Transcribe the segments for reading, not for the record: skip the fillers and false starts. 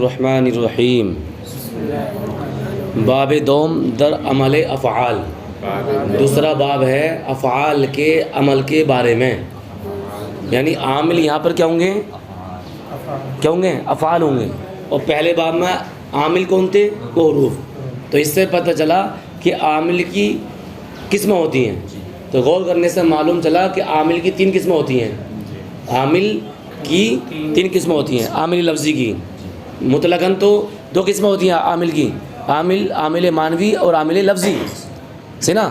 الرحمن الرحیم باب دوم در عمل افعال. دوسرا باب ہے افعال کے عمل کے بارے میں. یعنی عامل یہاں پر کیا ہوں گے؟ کیا ہوں گے؟ افعال ہوں گے. اور پہلے باب میں عامل کون تھے؟ وہ حروف. تو اس سے پتہ چلا کہ عامل کی قسمیں ہوتی ہیں. تو غور کرنے سے معلوم چلا کہ عامل کی 3 قسمیں ہوتی ہیں. عامل کی 3 قسمیں ہوتی ہیں. عامل لفظی کی مطلقاً تو 2 قسمیں ہوتی ہیں عامل کی، عامل معنوی اور عامل لفظی سے نا.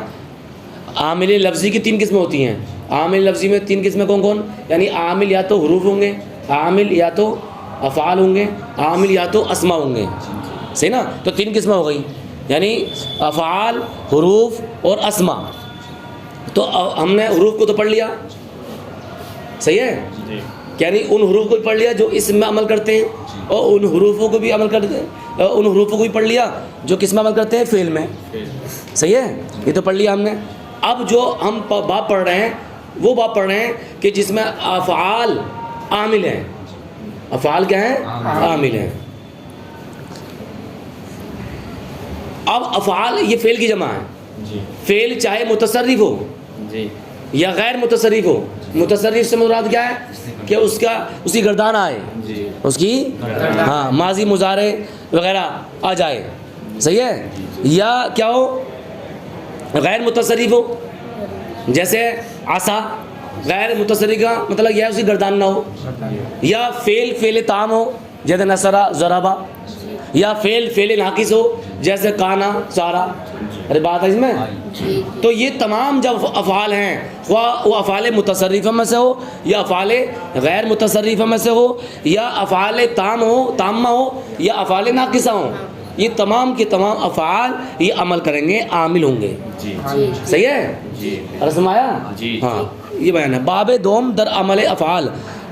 عامل لفظی کی 3 قسمیں ہوتی ہیں. عامل لفظی میں 3 قسمیں کون کون؟ یعنی عامل یا تو حروف ہوں گے، عامل یا تو افعال ہوں گے، عامل یا تو اسماء ہوں گے. صحیح نا؟ تو 3 قسمیں ہو گئی، یعنی افعال، حروف اور اسماء. تو ہم نے حروف کو تو پڑھ لیا، صحیح ہے؟ یعنی ان حروف کو بھی پڑھ لیا جو اسم میں عمل کرتے ہیں، اور ان حروفوں کو بھی عمل کرتے ہیں، ان حروفوں کو بھی پڑھ لیا جو کس میں عمل کرتے ہیں؟ فعل میں. صحیح ہے؟ یہ تو پڑھ لیا ہم نے. اب جو ہم باب پڑھ رہے ہیں وہ باب پڑھ رہے ہیں کہ جس میں افعال عامل ہیں. افعال کیا ہیں؟ عامل ہیں. اب افعال یہ فعل کی جمع ہے. فعل چاہے متصرف ہو یا غیر متصرف ہو. متصرف سے مراد کیا ہے؟ کہ اس کی گردان آئے، اس کی ماضی مضارع وغیرہ آ جائے. صحیح ہے؟ یا کیا ہو؟ غیر متصرف ہو، جیسے عصا. غیر متصرف کا مطلب یہ ہے اس کی گردان نہ ہو. یا فعل تام ہو، جیسے نصرہ ضربہ. یا فعل ناقص ہو، جیسے کانا سارا. ارے بات ہے اس میں. تو یہ تمام جب افعال ہیں، خواہ وہ افعال متصرفہ میں سے ہو یا افعال غیر متصرفہ میں سے ہو، یا افعال تامہ ہو یا افعال ناقصہ ہو، یہ تمام کے تمام افعال یہ عمل کریں گے، عامل ہوں گے. صحیح ہے؟ رسم آیا؟ ہاں، یہ بیان ہے. باب دوم در عمل افعال.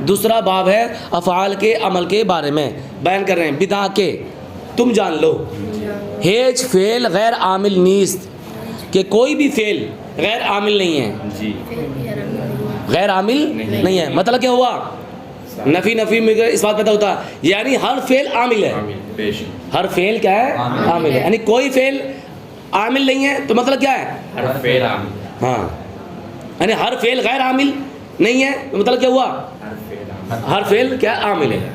دوسرا باب ہے افعال کے عمل کے بارے میں بیان کر رہے ہیں. بدا کے تم جان لو، ہیچ فعل غیر عامل نیست، کہ کوئی بھی فعل غیر عامل نہیں ہے. غیر عامل نہیں ہے مطلب کیا ہوا؟ نفی میں اس بات پیدا ہوتا ہے، یعنی ہر فعل عامل ہے. ہر فعل کیا ہے؟ عامل ہے. یعنی کوئی فعل عامل نہیں ہے تو مطلب کیا ہے؟ ہر فعل عامل. ہاں، یعنی ہر فعل غیر عامل نہیں ہے تو مطلب کیا ہوا؟ ہر فعل کیا عامل ہے.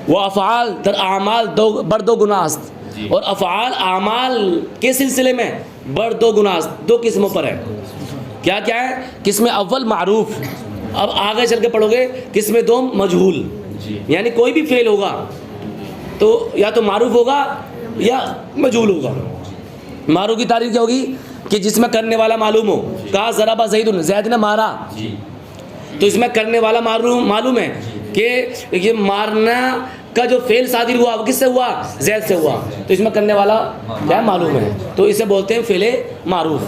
وہ افعال در اعمال بر 2 گنا است. اور افعال اعمال کے سلسلے میں بر 2 گنا است، 2 قسموں پر ہے. کیا کیا ہے؟ قسم اول معروف. اب آگے چل کے پڑھو گے. قسم دوم مجہول. یعنی کوئی بھی فعل ہوگا تو یا تو معروف ہوگا یا مجہول ہوگا. معروف کی تعریف کیا ہوگی؟ کہ جس میں کرنے والا معلوم ہو. کہا ضربہ زید، زید نے مارا، تو اس میں کرنے والا معلوم ہے کہ یہ مارنا کا جو فعل صادر ہوا وہ کس سے ہوا؟ زید سے ہوا. تو اس میں کرنے والا کیا معلوم ہے، تو اسے بولتے ہیں فعل معروف.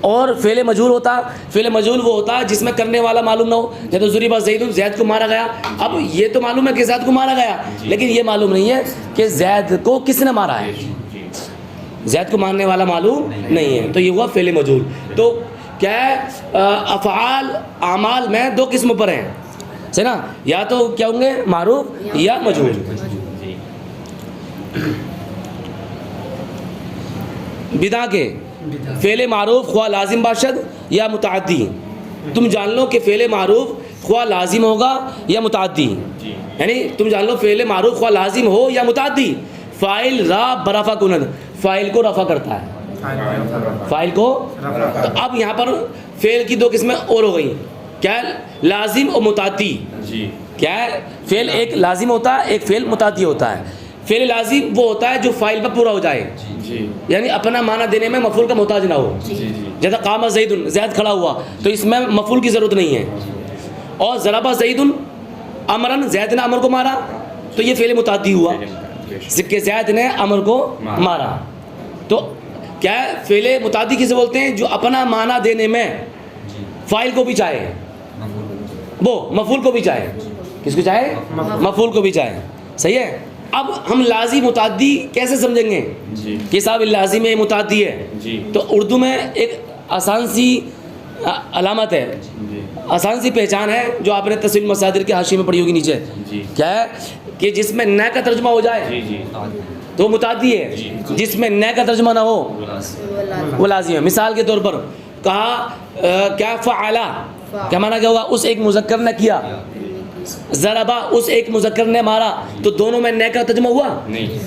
اور فعل مجہول ہوتا، فعل مجہول وہ ہوتا ہے جس میں کرنے والا معلوم نہ ہو. جیسے ضرب زید، زید کو مارا گیا. اب یہ تو معلوم ہے کہ زید کو مارا گیا، لیکن یہ معلوم نہیں ہے کہ زید کو کس نے مارا ہے. زید کو مارنے والا معلوم نہیں ہے، تو یہ ہوا فعل مجہول. تو کیا ہے؟ افعال اعمال میں 2 قسموں پر ہیں، ہے نا؟ یا تو کیا ہوں گے؟ معروف یا مجہول. بدا کے فعل معروف خواہ لازم باشد یا متعدی. تم جان لو کہ فعل معروف خواہ لازم ہوگا یا متعدی. یعنی تم جان لو فعل معروف خواہ لازم ہو یا متعدی. فاعل را برفع کند، فاعل کو رفع کرتا ہے. فاعل کو. تو اب یہاں پر فعل کی 2 قسمیں اور ہو گئی. کیا ہے؟ لازم اور متعدی. کیا ہے؟ فعل ایک لازم ہوتا ہے، ایک فعل متعدی ہوتا ہے. فعل لازم وہ ہوتا ہے جو فاعل پر پورا ہو جائے، یعنی اپنا معنی دینے میں مفعول کا محتاج نہ ہو. جیسے قام زید، زید کہ ہوا، تو اس میں مفعول کی ضرورت نہیں ہے. اور ضرب زید امرن، زید نے امر کو مارا، تو یہ فعل متعدی ہوا کہ زید نے امر کو مارا. تو کیا ہے؟ فعل متعدی کسے بولتے ہیں؟ جو اپنا معنی دینے میں فاعل کو بھی چاہے، وہ مفعول کو بھی چاہے. کس کو چاہے؟ مفعول کو بھی چاہے. صحیح ہے؟ اب ہم لازم متعدی کیسے سمجھیں گے کہ صاحب لازم میں متعدی ہے؟ تو اردو میں ایک آسان سی علامت ہے، آسان سی پہچان ہے جو آپ نے تفصیل مصادر کے حاشیے میں پڑھی ہوگی نیچے. کیا ہے؟ کہ جس میں نہ کا ترجمہ ہو جائے تو متعدی ہے, جس میں نہ کا ترجمہ نہ ہو وہ لازم ہے. مثال کے طور پر کہا کیا فعلا, کیا معنی کیا ہوا؟ اس ایک مذکر نے کیا. ضربا, اس ایک مذکر نے مارا, تو دونوں میں نہ کا ترجمہ ہوا نہیں,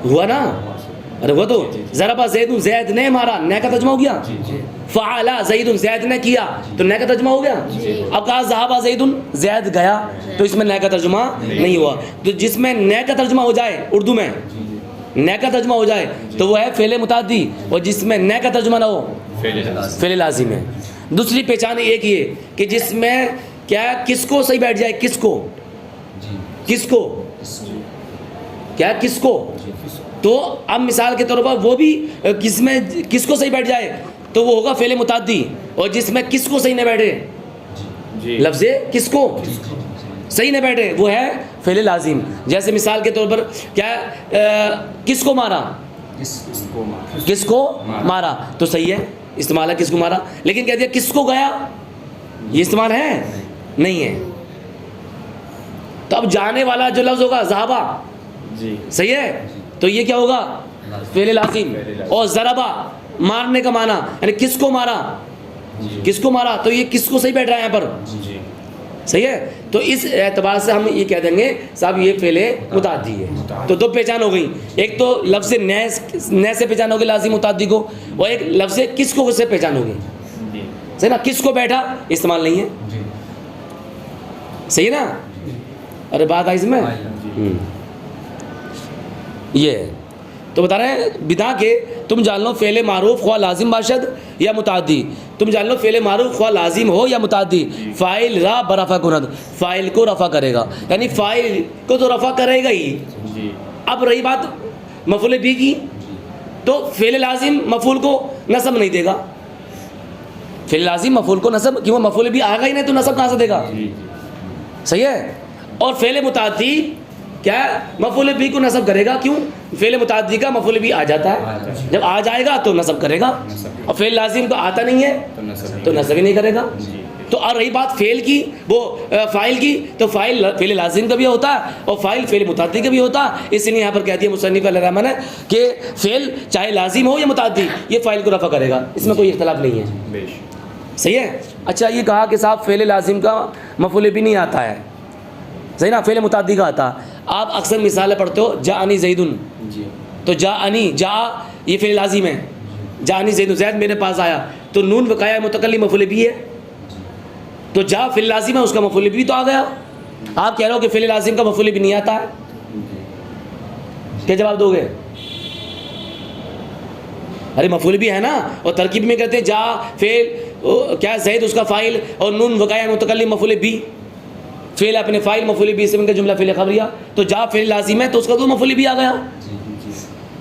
ہوا نا؟ ارے وہ تو ضربا زید, زید نے مارا, نہ کا ترجمہ ہو گیا. فعلا زید, زید نے کیا تو نہ کا ترجمہ ہو گیا. اب کہا ذهب زید, زید گیا, تو اس میں نہ کا ترجمہ نہیں ہوا. تو جس میں نہ کا ترجمہ ہو جائے, اردو میں نہ کا ترجمہ ہو جائے تو وہ ہے فعل متعدی, اور جس میں نہ کا ترجمہ نہ ہو فعل لازم ہے. دوسری پہچان ایک یہ کہ جس میں کیا کس کو صحیح بیٹھ جائے, کس کو, کس کو, کیا کس کو. تو اب مثال کے طور پر وہ بھی کس میں کس کو صحیح بیٹھ جائے تو وہ ہوگا فعل متعدی, اور جس میں کس کو صحیح نہ بیٹھے, لفظ کس کو صحیح نہ بیٹھے, وہ ہے فعل لازم. جیسے مثال کے طور پر کیا کس کو مارا, کس کو مارا تو صحیح ہے, استعمال ہے کس کو مارا. لیکن کہہ دیا کس کو گیا, یہ استعمال ہے نہیں ہے. تو اب جانے والا جو لفظ ہوگا ذهبا, صحیح ہے, تو یہ کیا ہوگا فعل لازم. اور ضربا مارنے کا معنی یعنی کس کو مارا, کس کو مارا, تو یہ کس کو صحیح بیٹھ رہا ہے یہاں پر, صحیح ہے. تو اس اعتبار سے ہم یہ کہہ دیں گے صاحب یہ فعل متعدی ہے. تو دو پہچان ہو گئی, ایک تو لفظ نہ سے پہچان ہوگی لازم متعدی کو, اور ایک لفظ کس کو سے پہچان ہوگی, صحیح نا. کس کو بیٹھا استعمال نہیں ہے, صحیح نا. ارے بات آئی اس میں, یہ ہے. تو بتا رہے ہیں بدا کے تم جان لو فعل معروف خواہ لازم باشد یا متعدی, تم جان لو فعل معروف خواہ لازم ہو یا متعدی, فاعل را برفع کند, فاعل کو رفع کرے گا, یعنی فاعل کو تو رفع کرے گا ہی. اب رہی بات مفعول بھی کی, تو فعل لازم مفعول کو نصب نہیں دے گا. فعل لازم مفعول کو نصب, کیوں مفعول بھی آئے گا ہی نہیں تو نصب کہاں سے دے گا, صحیح ہے. اور فعل متعدی کیا مفعول بھی کو نصب کرے گا, کیوں فعل متعدی کا مفعول بھی آ جاتا ہے, جب آ جائے گا تو نصب کرے گا, اور فعل لازم تو آتا نہیں ہے تو نصب ہی نہیں کرے گا. تو اور رہی بات فعل کی, وہ فاعل کی, تو فاعل فعل لازم کا بھی ہوتا ہے اور فاعل فعل متعدی کا بھی ہوتا ہے. اس لیے یہاں پر کہتی ہے مصنف علیہ الرحمٰن نے کہ فعل چاہے لازم ہو یا متعدی یہ فاعل کو رفع کرے گا, اس میں کوئی اختلاف نہیں ہے, صحیح ہے. اچھا یہ کہا کہ صاحب فعل لازم کا مفعول بھی نہیں آتا ہے, صحیح نا, فعل متعدی کا آتا. آپ اکثر مثالیں پڑھتے ہو جاءنی زیدن, تو جاءنی, جا یہ فعل لازم ہے, جاءنی زیدن, زید میرے پاس آیا, تو نون وقایا متکلم مفعول بھی ہے, تو جا فعل لازم ہے اس کا مفعول بھی تو آ گیا. آپ کہہ رہے ہو کہ فعل لازم کا مفعول بھی نہیں آتا ہے, کیا جواب دو گے؟ ارے مفعول بھی ہے نا, اور ترکیب میں کہتے ہیں جا فعل کیا زید اس کا فاعل, اور نون وقایا متکلم مفعول بھی, فعل اپنے فاعل مفعول بھی اسم کا جملہ فعل خبریہ, تو جا فعل لازم ہے تو اس کا تو مفعول بھی آ گیا.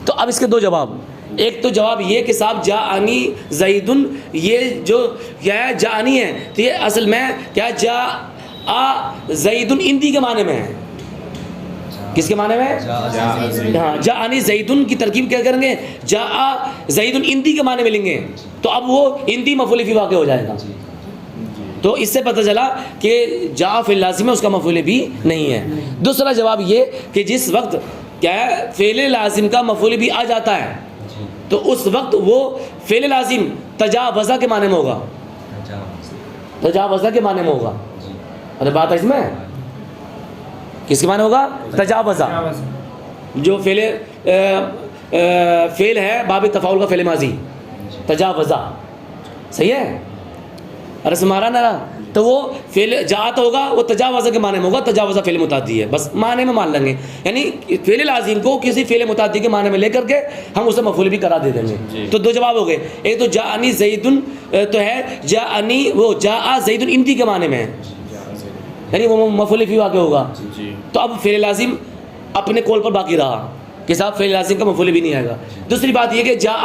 تو اب اس کے دو جواب, ایک تو جواب یہ کہ صاحب جاءنی زیدن, یہ جو کیا ہے جاءنی ہے تو یہ اصل میں کیا جاء زیدن اندی کے معنی میں ہے. کس کے معنی میں؟ ہاں, جاءنی زیدن کی ترکیب کیا کریں گے, جاء زیدن اندی کے معنی میں لیں گے, تو اب وہ اندی مفعول بھی واقع ہو جائے گا. تو اس سے پتہ چلا کہ جاء فعل لازم ہے اس کا مفعول بھی نہیں ہے. دوسرا جواب یہ کہ جس وقت کیا ہے فعل لازم کا مفعول بھی آ جاتا ہے تو اس وقت وہ فعل لازم تجاوزہ کے معنی میں ہوگا, تجاوزہ کے معنی میں ہوگا. ارے بات ہے اس میں, کس کے معنی ہوگا؟ تجاوزہ, جو فعل ہے باب تفاعل کا فعل ماضی, تجاوزہ, صحیح ہے. ارے سمارا نہ رہا, تو وہ فعل جاءت ہوگا وہ تجاوزہ کے معنی میں ہوگا, تجاوزہ فعل متعدی ہے, بس معنی میں مان لیں گے. یعنی فعل لازم کو کسی فعل متعدی کے معنی میں لے کر کے ہم اسے مفعول بھی کرا دے دیں گے. تو دو جواب ہو گئے, ایک تو جاءنی زیدن تو ہے جاءنی, وہ جاء زیدن اندی کے معنی میں ہے, یعنی وہ مفعول بھی واقع ہوگا. تو اب فعل لازم اپنے قول پر باقی رہا کہ صاحب فعل لازم کا مفعول بھی نہیں آئے گا. دوسری بات یہ کہ جاء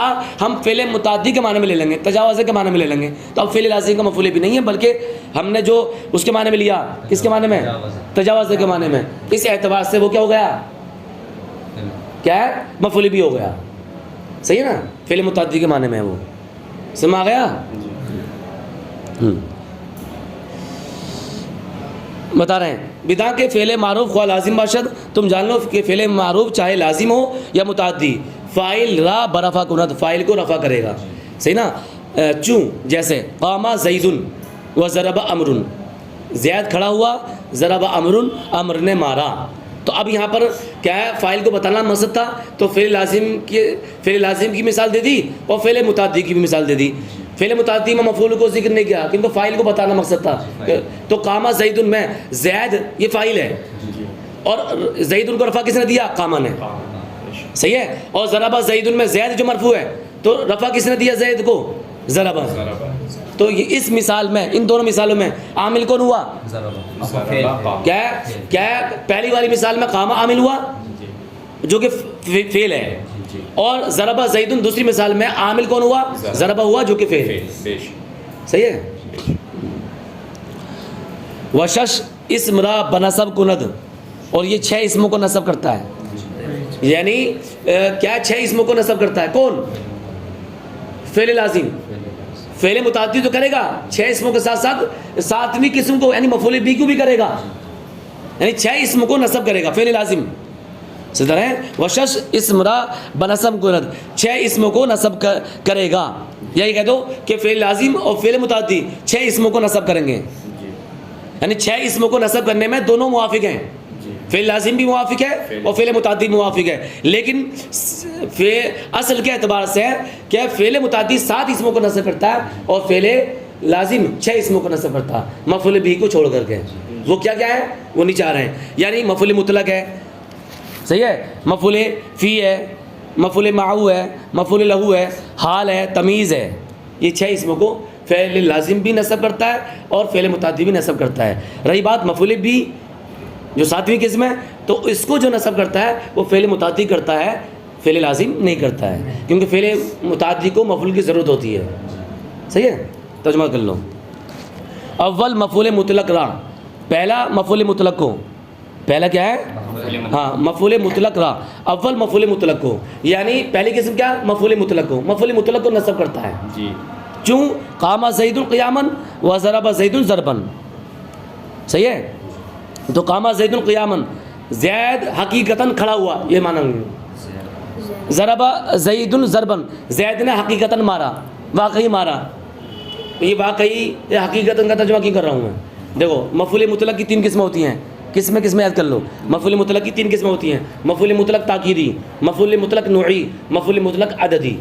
ہم فعل متعدی کے معنی میں لے لیں گے, تجاوزہ کے معنی میں لے لیں گے, تو اب فعل لازم کا مفعول بھی نہیں ہے بلکہ ہم نے جو اس کے معنی میں لیا, کس کے معنی میں؟ تجاوزہ کے معنی میں. اس اعتبار سے وہ کیا ہو گیا, کیا ہے مفعول بھی ہو گیا, صحیح ہے نا, فعل متعدی کے معنی میں وہ سمجھ آ گیا. بتا رہے ہیں بدا کے فعل معروف خواہ لازم باشد، تم جان لو کہ فعل معروف چاہے لازم ہو یا متعدی، فاعل را برفع کند، فاعل کو رفع کرے گا، صحیح نا. چوں جیسے قام زید و ضرب امر، زید کھڑا ہوا، ضرب امر، امر نے مارا. تو اب یہاں پر کیا ہے، فاعل کو بتانا مقصد تھا تو فعل لازم کی مثال دے دی اور فعل متعدی کی بھی مثال دے دی. فعل متعدی میں مفعول کو ذکر نہیں کیا کیونکہ فاعل کو بتانا مقصد تھا. تو قام زید میں زید یہ فاعل ہے اور زید کو رفع کس نے دیا؟ قام نے، صحیح ہے. اور ضرب زید میں زید جو مرفوع ہے تو رفع کس نے دیا زید کو؟ ضرب. تو یہ اس مثال میں، ان دونوں مثالوں میں عامل کون ہوا؟ کیا پہلی والی مثال میں قام عامل ہوا جو کہ فعل ہے، اور ضرب زید دوسری مثال میں عامل کون ہوا؟ ضرب ہوا جو کہ فعل، صحیح ہے. وشش اسم را بنصب کند، اور یہ 6 اسموں کو نصب کرتا ہے. یعنی کیا 6 اسموں کو نصب کرتا ہے کون؟ فعل لازم. فعل متعدی تو کرے گا 6 اسموں کے ساتھ ساتھ 7ویں قسم کو یعنی مفعول بھی کو بھی کرے گا، یعنی 6 اسموں کو نصب کرے گا فعل لازم. صدر ہے وشش اسم را بنصب کند، 6 اسموں کو نصب کرے گا. یہی کہہ دو کہ فعل لازم اور فعل متعدی 6 اسموں کو نصب کریں گے، یعنی 6 اسموں کو نصب کرنے میں دونوں موافق ہیں. فعل لازم بھی موافق ہے اور فعل متعدی موافق ہے، لیکن اصل کے اعتبار سے ہے کہ فعل متعدی 7 اسموں کو نصب کرتا ہے اور فعل لازم 6 اسموں کو نصب کرتا ہے مفعول بھی کو چھوڑ کر کے. وہ کیا ہے وہ نیچے آ رہے ہیں، یعنی مفعول مطلق ہے، صحیح ہے، مفعول فی ہے، مفعول معو ہے، مفعول لہو ہے، حال ہے، تمیز ہے. یہ 6 اسموں کو فعل لازم بھی نصب کرتا ہے اور فعل متعدی بھی نصب کرتا ہے. رہی بات مفعول بھی جو 7ویں قسم ہے تو اس کو جو نصب کرتا ہے وہ فعل متعدی کرتا ہے، فعل لازم نہیں کرتا ہے، کیونکہ فعل متعدی کو مفعول کی ضرورت ہوتی ہے. صحیح ہے، ترجمہ کر لو. اول مفعول مطلق را، پہلا مفعول مطلق کو، پہلا کیا ہے؟ ہاں مفعول مطلق را، اول مفعول مطلق کو، یعنی پہلی قسم کیا؟ مفعول مطلق کو، مفعول مطلق کو نصب کرتا ہے. جی چوں قام زید قیاما و ضرب زید ضربا، صحیح ہے. تو قام زید قیاما، زید حقیقتاً کھڑا ہوا، یہ معنی. ضرب زید ضربا، زید نے حقیقتاً مارا، واقعی مارا. یہ واقعی یہ حقیقتاً کا ترجمہ کیوں کر رہا ہوں میں؟ دیکھو مفعول مطلق کی 3 قسمیں ہوتی ہیں، قسمیں یاد کر لو. مفعول مطلق کی 3 قسمیں ہوتی ہیں، مفعول مطلق تاکیدی، مفعول مطلق نوعی، مفعول مطلق عددی.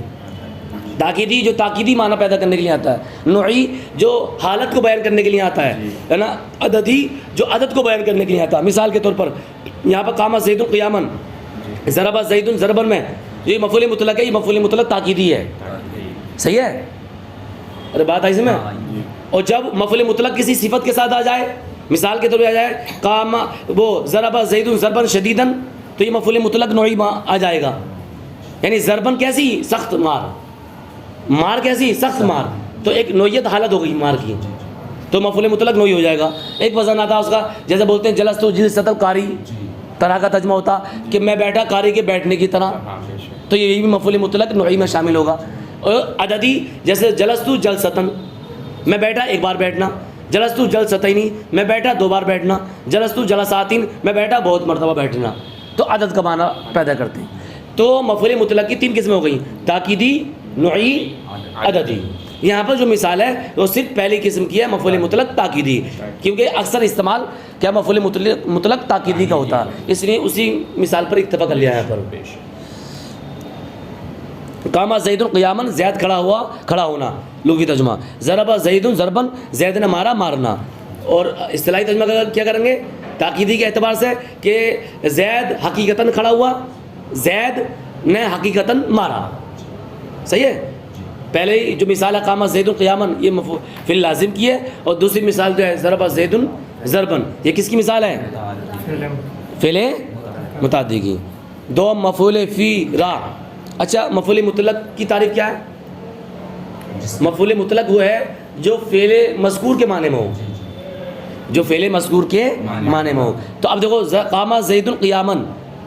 تاکیدی جو تاکیدی معنی پیدا کرنے کے لیے آتا ہے، نوعی جو حالت کو بیان کرنے کے لیے آتا ہے نا، عددی جو عدد کو بیان کرنے کے لیے آتا ہے. مثال کے طور پر یہاں پر قام زید قیاما، ضرب زید ضربا میں یہ مفعول مطلق ہے، یہ مفعول مطلق تاکیدی ہے، صحیح ہے. ارے بات آئی سمجھ میں؟ اور جب مفعول مطلق کسی صفت کے ساتھ آ جائے، مثال کے طور پہ آ جائے قام وہ ضرب زید ضربا شدیدا، تو یہ مفعول مطلق نوعی آ جائے گا، یعنی ضربن کیسی؟ سخت مار، مار کیسی؟ سخت مار. تو ایک نوعیت حالت ہو گئی مار کی، تو مفعول مطلق نوعی ہو جائے گا. ایک وزن آتا اس کا، جیسے بولتے ہیں جلست جلست القاری، طرح کا ترجمہ ہوتا کہ میں بیٹھا قاری کے بیٹھنے کی طرح، تو یہ بھی مفعول مطلق نوعی میں شامل ہوگا. اور عددی جیسے جلست جلستن، میں بیٹھا ایک بار بیٹھنا، جلست جلستین میں بیٹھا 2 بار بیٹھنا، جلست جلساتین میں بیٹھا بہت مرتبہ بیٹھنا، تو عدد کا معنی پیدا کرتے ہیں. تو مفعول مطلق کی 3 قسمیں ہو گئیں، تاکیدی، نوعی، عددی. یہاں پر جو مثال ہے وہ صرف پہلی قسم کی ہے، مفعول مطلق تاکیدی، کیونکہ اکثر استعمال کیا مفعول مطلق تاکیدی کا ہوتا ہے، اس لیے اسی مثال پر اکتفا کر لیا ہے. پر قام زید قیاما، زید کھڑا ہوا، کھڑا ہونا لغوی ترجمہ. ضرب زید ضربا، زید نے مارا، مارنا. اور اصطلاحی ترجمہ کیا کریں گے تاکیدی کے اعتبار سے کہ زید حقیقتاً کھڑا ہوا، زید نے حقیقتاً مارا، صحیح ہے. پہلے جو مثال ہے قام زید قیاما، یہ فعل لازم کی ہے، اور دوسری مثال جو ہے ضرب زید ضربا، یہ کس کی مثال ہے؟ فعل متعدی کی. 2 مفعول فی را. اچھا مفعول مطلق کی تعریف کیا ہے؟ مفعول مطلق وہ ہے جو فعل مذکور کے معنی میں ہو، جو فعل مذکور کے معنی میں ہو. تو اب دیکھو قام زید قیاما،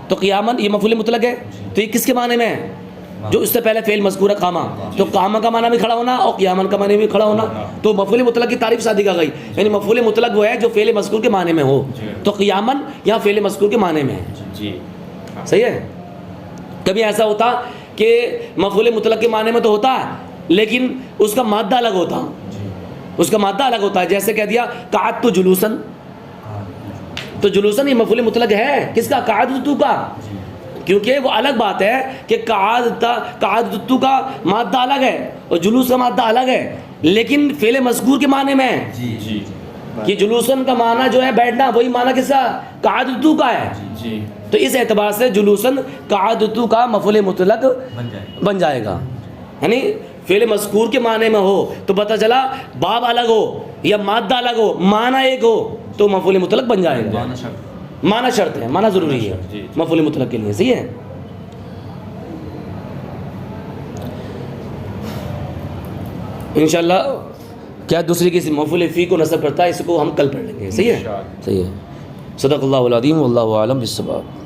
تو قیاما یہ مفعول مطلق ہے، تو یہ کس کے معنی میں ہے؟ جو اس سے پہلے فعل مذکور ہے قامہ، تو قامہ کا معنی بھی کھڑا ہونا اور قیامن کا معنی بھی کھڑا ہونا، تو مفعول مطلق کی تعریف شادی کا گئی، یعنی مفعول مطلق وہ ہے جو فعل مذکور کے معنی میں ہو، تو قیامن یا فعل مذکور کے معنی میں ہے. جی صحیح ہے. کبھی ایسا ہوتا کہ مفعول مطلق کے معنی میں تو ہوتا ہے لیکن اس کا مادہ الگ ہوتا، اس کا مادہ الگ ہوتا ہے. جیسے کہہ دیا قعدت جلوسن، تو جلوسن یہ مفعول مطلق ہے کس کا؟ قعدت کا، کیونکہ وہ الگ بات ہے کہ قعدت کا مادہ الگ ہے اور جلوس کا مادہ الگ ہے، لیکن فعل مذکور کے معنی میں ہے. جی کہ جلوسن کا معنی جو ہے بیٹھنا، وہی معنی کس کا؟ قعدت کا ہے. جی تو اس اعتبار سے جلوسن قعدت کا مفعول مطلق بن جائے گا. یعنی فعل مذکور کے معنی میں ہو تو پتہ چلا باب الگ ہو یا مادہ الگ ہو، معنی ایک ہو تو مفعول مطلق بن جائے گا. معنی شرط ہے، معنی ضروری ہے مفعول مطلق کے لیے. صحیح ہے. انشاءاللہ کیا دوسری کسی مفعول فی کو نصب کرتا ہے اس کو ہم کل پڑھ لیں گے. صحیح ہے. صحیح ہے. صدق اللہ العظیم واللہ اعلم بالصواب.